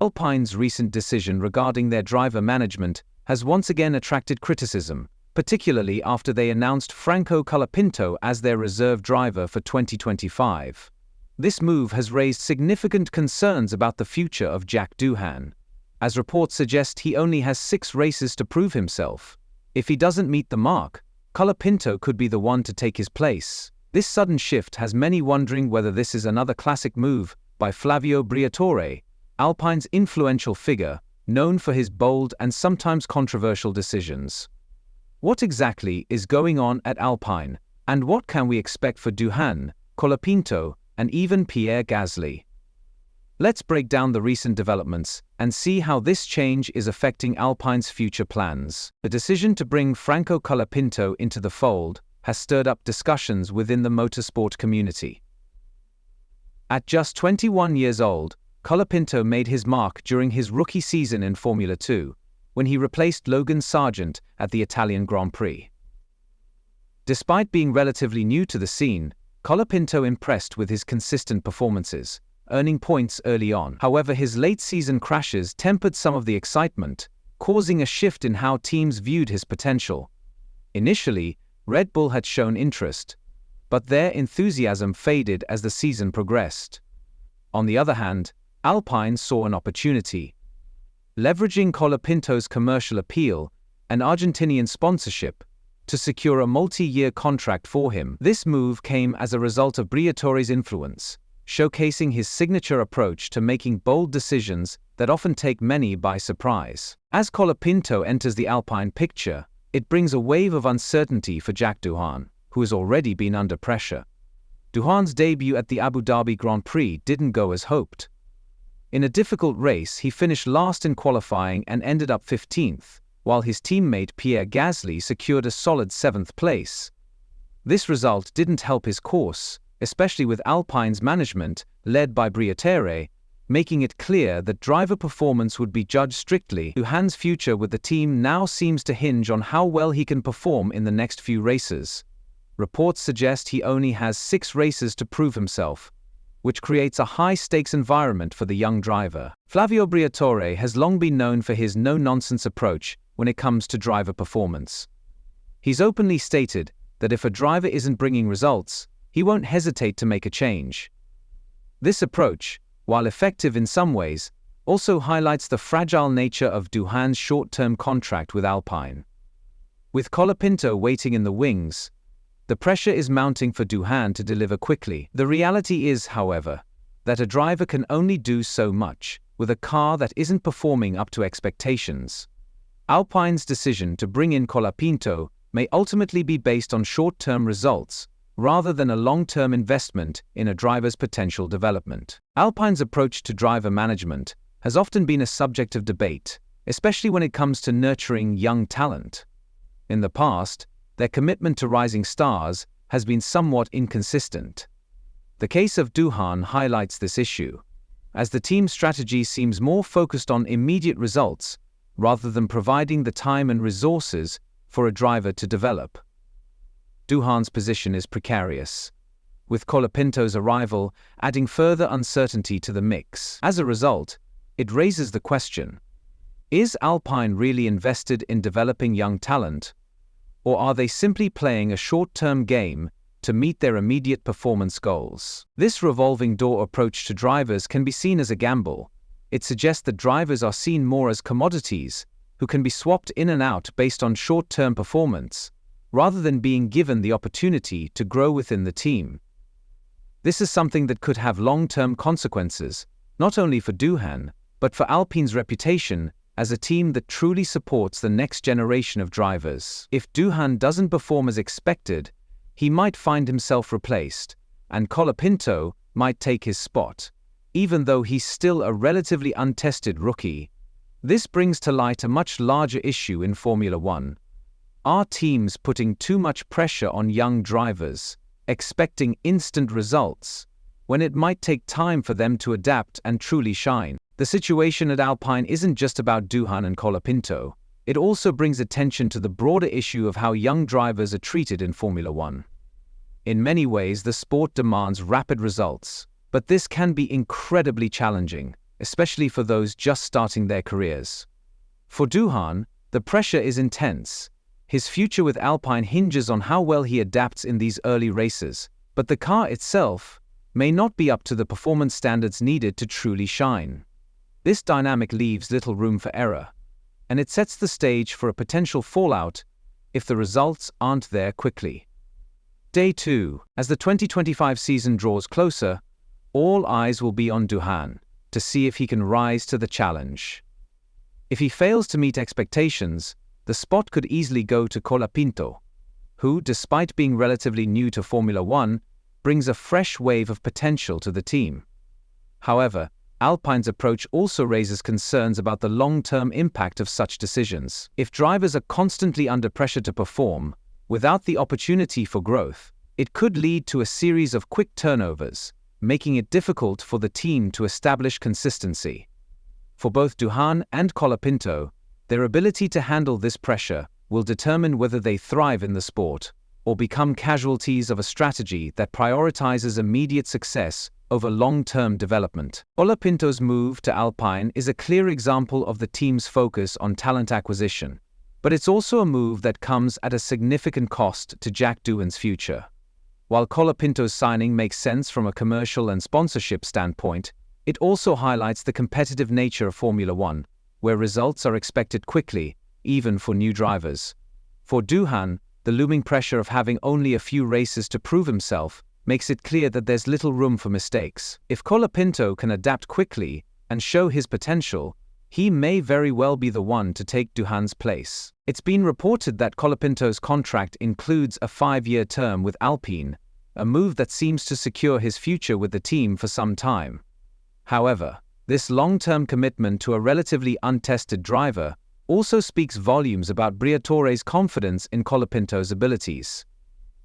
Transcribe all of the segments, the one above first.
Alpine's recent decision regarding their driver management has once again attracted criticism, particularly after they announced Franco Colapinto as their reserve driver for 2025. This move has raised significant concerns about the future of Jack Doohan, as reports suggest he only has 6 races to prove himself. If he doesn't meet the mark, Colapinto could be the one to take his place. This sudden shift has many wondering whether this is another classic move by Flavio Briatore, Alpine's influential figure, known for his bold and sometimes controversial decisions. What exactly is going on at Alpine, and what can we expect for Doohan, Colapinto, and even Pierre Gasly? Let's break down the recent developments and see how this change is affecting Alpine's future plans. The decision to bring Franco Colapinto into the fold has stirred up discussions within the motorsport community. At just 21 years old, Colapinto made his mark during his rookie season in Formula 2, when he replaced Logan Sargent at the Italian Grand Prix. Despite being relatively new to the scene, Colapinto impressed with his consistent performances, earning points early on. However, his late-season crashes tempered some of the excitement, causing a shift in how teams viewed his potential. Initially, Red Bull had shown interest, but their enthusiasm faded as the season progressed. On the other hand, Alpine saw an opportunity. Leveraging Colapinto's commercial appeal and Argentinian sponsorship to secure a multi-year contract for him. This move came as a result of Briatore's influence, showcasing his signature approach to making bold decisions that often take many by surprise. As Colapinto enters the Alpine picture, it brings a wave of uncertainty for Jack Doohan, who has already been under pressure. Doohan's debut at the Abu Dhabi Grand Prix didn't go as hoped. In a difficult race, he finished last in qualifying and ended up 15th, while his teammate Pierre Gasly secured a solid 7th place. This result didn't help his course, especially with Alpine's management, led by Briatore, making it clear that driver performance would be judged strictly. Doohan's future with the team now seems to hinge on how well he can perform in the next few races. Reports suggest he only has 6 races to prove himself, which creates a high-stakes environment for the young driver. Flavio Briatore has long been known for his no-nonsense approach when it comes to driver performance. He's openly stated that if a driver isn't bringing results, he won't hesitate to make a change. This approach, while effective in some ways, also highlights the fragile nature of Doohan's short-term contract with Alpine. With Colapinto waiting in the wings, the pressure is mounting for Doohan to deliver quickly. The reality is, however, that a driver can only do so much with a car that isn't performing up to expectations. Alpine's decision to bring in Colapinto may ultimately be based on short-term results, rather than a long-term investment in a driver's potential development. Alpine's approach to driver management has often been a subject of debate, especially when it comes to nurturing young talent. In the past, their commitment to rising stars has been somewhat inconsistent. The case of Doohan highlights this issue, as the team's strategy seems more focused on immediate results rather than providing the time and resources for a driver to develop. Doohan's position is precarious, with Colapinto's arrival adding further uncertainty to the mix. As a result, it raises the question: is Alpine really invested in developing young talent, or are they simply playing a short-term game to meet their immediate performance goals? This revolving door approach to drivers can be seen as a gamble. It suggests that drivers are seen more as commodities who can be swapped in and out based on short-term performance, rather than being given the opportunity to grow within the team. This is something that could have long-term consequences, not only for Doohan, but for Alpine's reputation as a team that truly supports the next generation of drivers. If Doohan doesn't perform as expected, he might find himself replaced, and Colapinto might take his spot, even though he's still a relatively untested rookie. This brings to light a much larger issue in Formula 1. Are teams putting too much pressure on young drivers, expecting instant results, when it might take time for them to adapt and truly shine? The situation at Alpine isn't just about Doohan and Colapinto. It also brings attention to the broader issue of how young drivers are treated in Formula 1. In many ways, the sport demands rapid results, but this can be incredibly challenging, especially for those just starting their careers. For Duhan, the pressure is intense. His future with Alpine hinges on how well he adapts in these early races, but the car itself may not be up to the performance standards needed to truly shine. This dynamic leaves little room for error, and it sets the stage for a potential fallout if the results aren't there quickly. Day 2. As the 2025 season draws closer, all eyes will be on Duhan to see if he can rise to the challenge. If he fails to meet expectations, the spot could easily go to Colapinto, who, despite being relatively new to Formula One, brings a fresh wave of potential to the team. However, Alpine's approach also raises concerns about the long-term impact of such decisions. If drivers are constantly under pressure to perform, without the opportunity for growth, it could lead to a series of quick turnovers, making it difficult for the team to establish consistency. For both Duhan and Colapinto, their ability to handle this pressure will determine whether they thrive in the sport or become casualties of a strategy that prioritizes immediate success over long-term development. Colapinto's move to Alpine is a clear example of the team's focus on talent acquisition, but it's also a move that comes at a significant cost to Jack Doohan's future. While Colapinto's signing makes sense from a commercial and sponsorship standpoint, it also highlights the competitive nature of Formula One, where results are expected quickly, even for new drivers. For Duhan, the looming pressure of having only a few races to prove himself makes it clear that there's little room for mistakes. If Colapinto can adapt quickly and show his potential, he may very well be the one to take Duhan's place. It's been reported that Colapinto's contract includes a 5-year term with Alpine, a move that seems to secure his future with the team for some time. However, this long-term commitment to a relatively untested driver also speaks volumes about Briatore's confidence in Colapinto's abilities.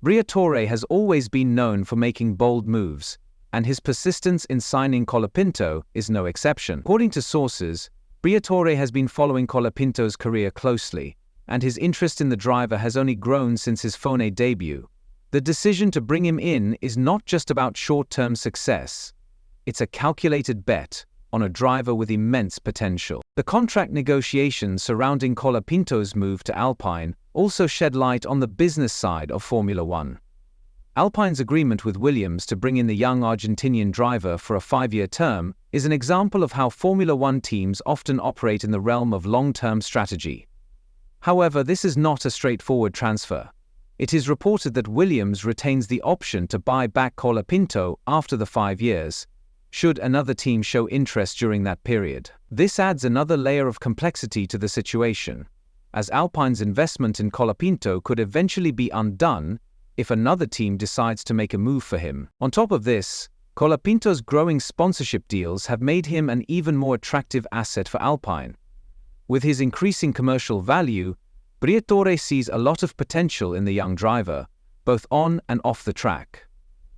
Briatore has always been known for making bold moves, and his persistence in signing Colapinto is no exception. According to sources, Briatore has been following Colapinto's career closely, and his interest in the driver has only grown since his Fone debut. The decision to bring him in is not just about short-term success. It's a calculated bet on a driver with immense potential. The contract negotiations surrounding Colapinto's move to Alpine also shed light on the business side of Formula One. Alpine's agreement with Williams to bring in the young Argentinian driver for a 5-year term is an example of how Formula One teams often operate in the realm of long-term strategy. However, this is not a straightforward transfer. It is reported that Williams retains the option to buy back Colapinto after the 5 years, should another team show interest during that period. This adds another layer of complexity to the situation, as Alpine's investment in Colapinto could eventually be undone if another team decides to make a move for him. On top of this, Colapinto's growing sponsorship deals have made him an even more attractive asset for Alpine. With his increasing commercial value, Briatore sees a lot of potential in the young driver, both on and off the track.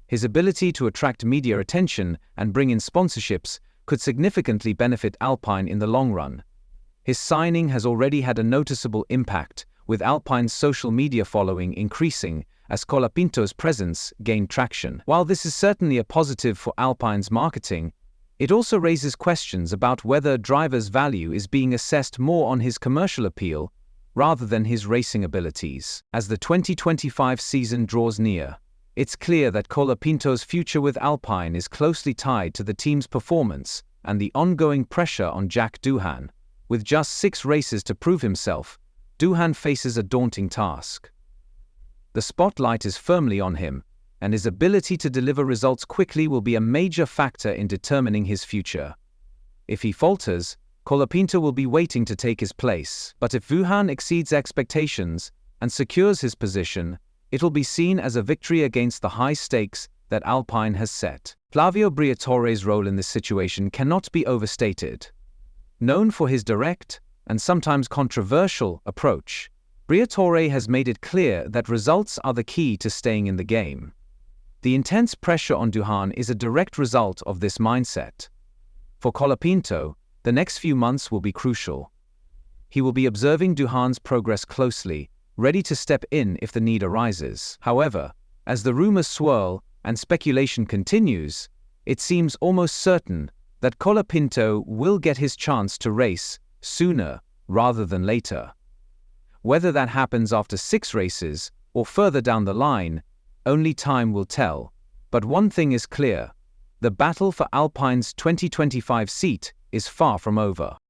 His ability to attract media attention and bring in sponsorships could significantly benefit Alpine in the long run. His signing has already had a noticeable impact, with Alpine's social media following increasing as Colapinto's presence gained traction. While this is certainly a positive for Alpine's marketing, it also raises questions about whether a driver's value is being assessed more on his commercial appeal rather than his racing abilities. As the 2025 season draws near, it's clear that Colapinto's future with Alpine is closely tied to the team's performance and the ongoing pressure on Jack Doohan. With just 6 races to prove himself, Doohan faces a daunting task. The spotlight is firmly on him, and his ability to deliver results quickly will be a major factor in determining his future. If he falters, Colapinto will be waiting to take his place. But if Doohan exceeds expectations and secures his position, it'll be seen as a victory against the high stakes that Alpine has set. Flavio Briatore's role in this situation cannot be overstated. Known for his direct, and sometimes controversial, approach, Briatore has made it clear that results are the key to staying in the game. The intense pressure on Doohan is a direct result of this mindset. For Colapinto, the next few months will be crucial. He will be observing Doohan's progress closely, ready to step in if the need arises. However, as the rumors swirl and speculation continues, it seems almost certain that Colapinto will get his chance to race sooner rather than later. Whether that happens after 6 races or further down the line, only time will tell. But one thing is clear: the battle for Alpine's 2025 seat is far from over.